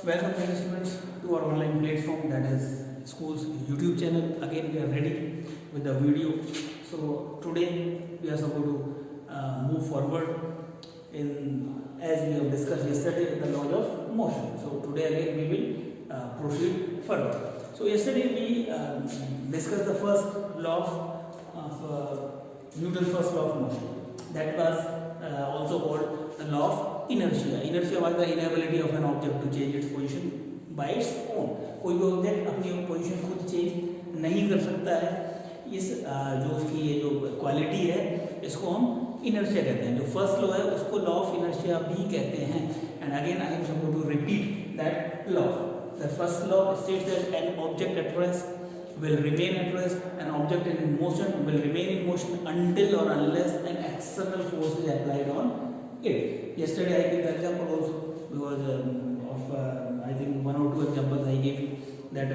Welcome, dear students, to our online platform, that is school's YouTube channel. Again, we are ready with the video. So today we are supposed to move forward in, as we have discussed yesterday, the laws of motion. So today again we will proceed further. So yesterday we discussed the first law of Newton's first law of motion. That was also called the law of inertia. Inertia was the inability of an object to change its position by its own. कोई भी object अपनी position खुद change नहीं कर सकता है. इस जो उसकी ये जो क्वालिटी है इसको हम इनर्शिया कहते हैं. जो फर्स्ट लॉ है उसको लॉ ऑफ इनर्शिया भी कहते हैं. And again I am suppose to repeat that law. The first law states that an object at rest will remain at rest. An object in motion will remain in motion until or unless an external force is applied on it. Yesterday I gave the example also because of I think one or two examples I gave you that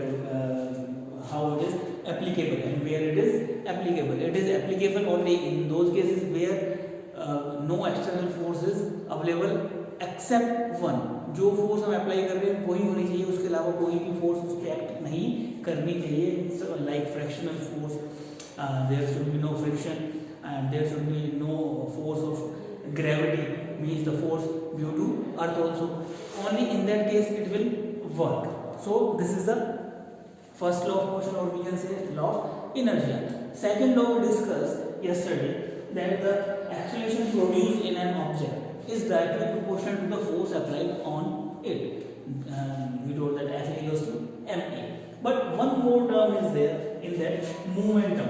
how it is applicable and where it is applicable. It is applicable only in those cases where no external force is available except one. जो force हम apply कर रहे हैं वही होनी चाहिए, उसके अलावा कोई भी फोर्स उस पर एक्ट नहीं करनी चाहिए. Like fractional force, there should be no friction and there should be no force of gravity, means the force due to earth also. Only in that case it will work. So this is the first law of motion और we can say law of inertia. Second law we discuss yesterday that the acceleration produced in an object is directly proportional to the force applied on it. We told that F equals to ma. But one more term is there in that, momentum.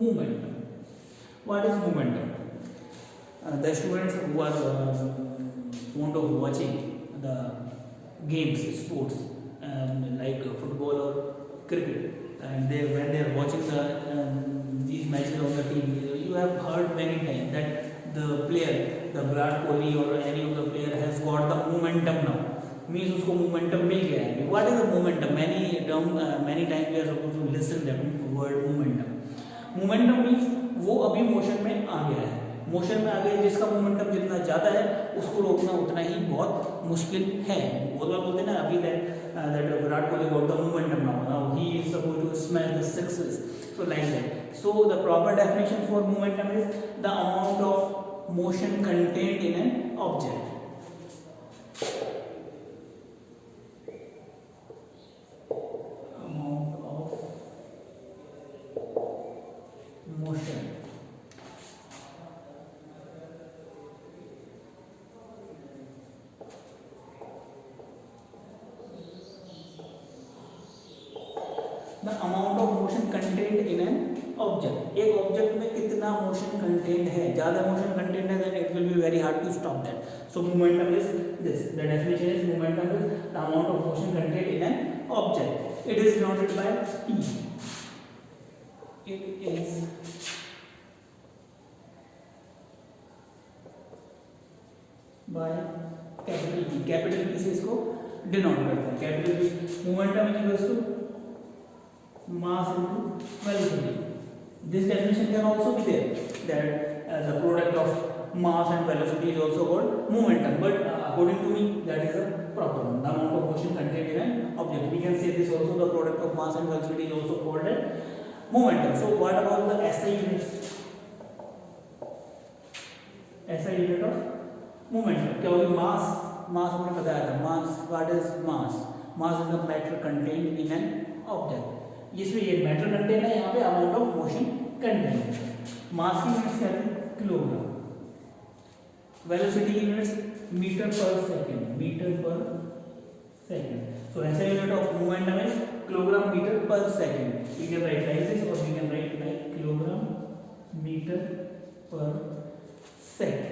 Momentum. What is momentum? The students who are fond of watching the games, sports, like football or cricket, and when they are watching these matches on the TV, you have heard many times that the player, the Virat Kohli or any of the player has got the momentum now. Means उसको momentum मिल गया है. What is the momentum? Many times we are supposed to listen that word momentum. Momentum means वो अभी motion में आ गया है. Motion में आ गया जिसका मोमेंटम जितना ज़्यादा है उसको रोकना उतना ही बहुत मुश्किल है. वो लोग बोलते हैं ना अभी that Virat Kohli got the momentum now he is supposed to smash the sixes. So like that. So the proper definition for momentum is the amount of motion contained in an object. Amount of motion content in an object. एक object में कितना motion content है, ज्यादा motion content है then it will be very hard to stop that. So momentum is this. The definition is momentum is the amount of motion content in an object. It is denoted by p. It is by capital p. Capital p से इसको denote करते हैं. Capital p momentum is equal to mass into velocity. This definition can also be there that the product of mass and velocity is also called momentum, but according to me that is a proper one. The amount of motion contained in an object. We can say this also, the product of mass and velocity is also called as momentum. So what about the SI unit? SI unit of momentum क्या होगी? mass हमने बताया था. mass, what is mass? Mass is the matter contained in an object. इसमें ये matter content है, यहाँ पे amount of motion content. Mass की यूनिट्स क्या है? किलोग्राम. वेलोसिटी की units metre per second. Metre per second. So ऐसा unit of momentum is kilogram metre per second. We can write like this और we can write like kilogram metre per second.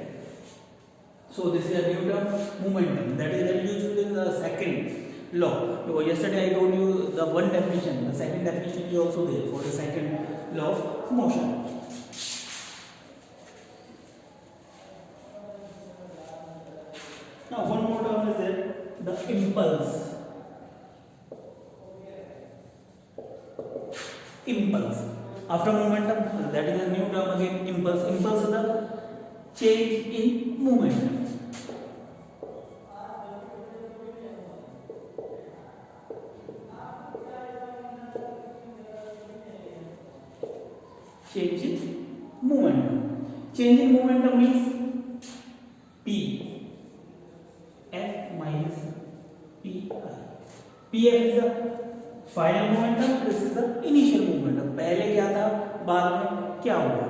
So this is a new term momentum that is very useful in the second law. Because yesterday I told you the one definition, the second definition is also there for the second law of motion. Now one more term is there, the impulse. Impulse after momentum, that is a new term again. Impulse. Impulse is the change in momentum. Change in momentum. Change in momentum means P F minus P I. P F is the final momentum, this is the initial momentum. पहले क्या था, बाद में क्या हुआ,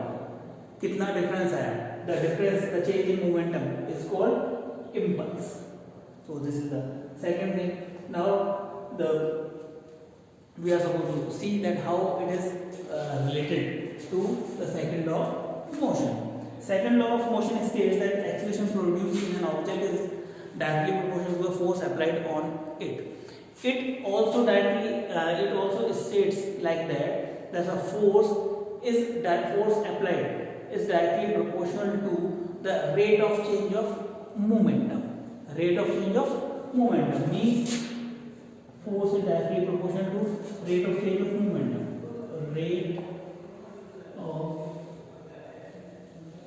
कितना difference आया. The difference, the change in momentum is called impulse. So this is the second thing. Now we are supposed to see that how it is related to the second law of motion. Second law of motion states that acceleration produced in an object is directly proportional to the force applied on it. It also states like that the force applied is directly proportional to the rate of change of momentum. Rate of change of momentum means force is directly proportional to rate of change of momentum. Rate of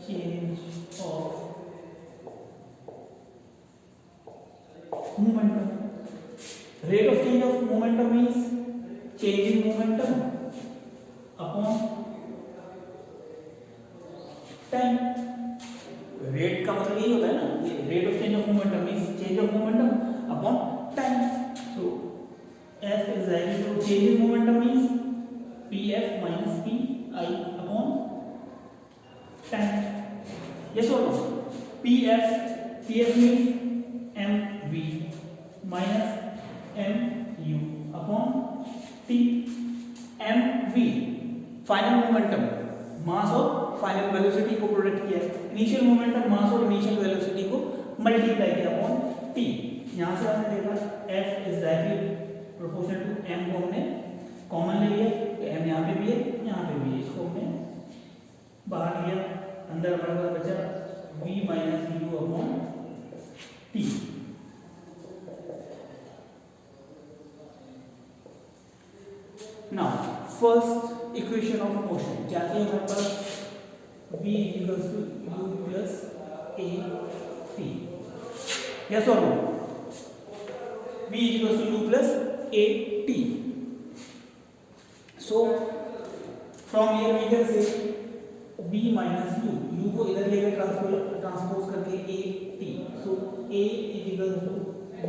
change of momentum. Rate of change of momentum means change in momentum upon time. Rate का मतलब यही होता है ना, rate of change of momentum means change of momentum upon time. So F is equal to change in momentum means P F minus P I upon time. Yes और no. P F means M V minus M U upon T. M V final momentum, mass और final velocity को product किया. Initial momentum mass और initial velocity को multiply किया upon T. यहां से हमने देखा F is directly proportional to m को हमने कॉमन ले लिया, तो m यहां पे भी है, यहां पे भी है, इसको हमने बाहर लिया, अंदर हमारे पास बचा v minus u upon t. Now first equation of motion जाती है हमारे पास v equals to u plus a t. Yes or no? v equals to u plus a t. So from here we can say v minus u. u को इधर लेकर transpose करके a t. So a is equal to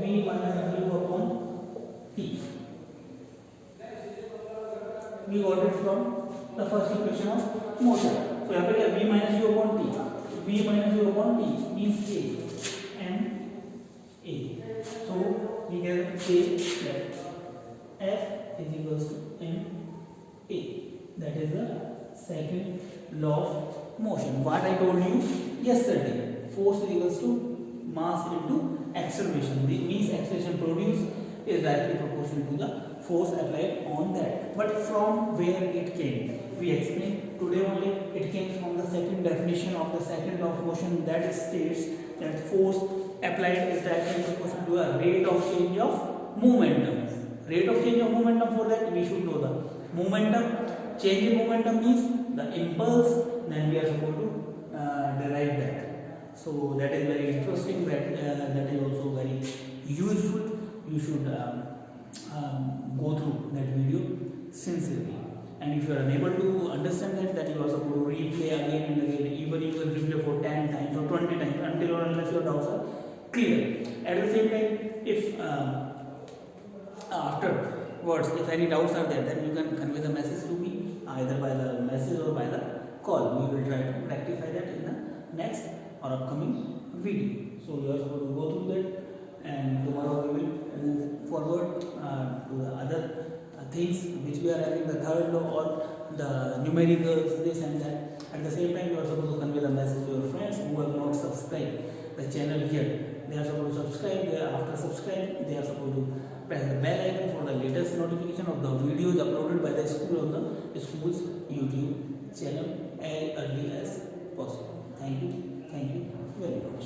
v minus u upon t. We got it from the first equation of motion. So यहाँ पे क्या v minus u upon t. v minus u upon t means a m a. So we can say that F is equals to m a. That is the second law of motion. What I told you yesterday. Force is equals to mass into acceleration. This means acceleration produced is directly proportional to the force applied on that. But from where it came? We explained today only. It came from the second definition of the second law of motion, that states that force applied is directly proportional to a rate of change of momentum. Rate of change of momentum, for that we should know the momentum. Change in momentum means the impulse, then we are supposed to derive that. So that is very interesting, that is also very useful. You should go through that video sincerely. And if you are unable to understand that, then you are supposed to replay again and again. Even you can replay for 10 times or 20 times until or unless your doubts are clear. At the same time, if afterwards, if any doubts are there, then you can convey the message to me either by the message or by the call. We will try to rectify that in the next or upcoming video. So you are supposed to go through that, and tomorrow we will move forward to the other things which we are having, the third law or the numericals, this and that. At the same time, you are supposed to convey the message to your friends who have not subscribed the channel yet. They are supposed to subscribe. After subscribing, they are supposed to press the bell icon for the latest notification of the videos uploaded by the school on the school's YouTube channel as early as possible. Thank you very much.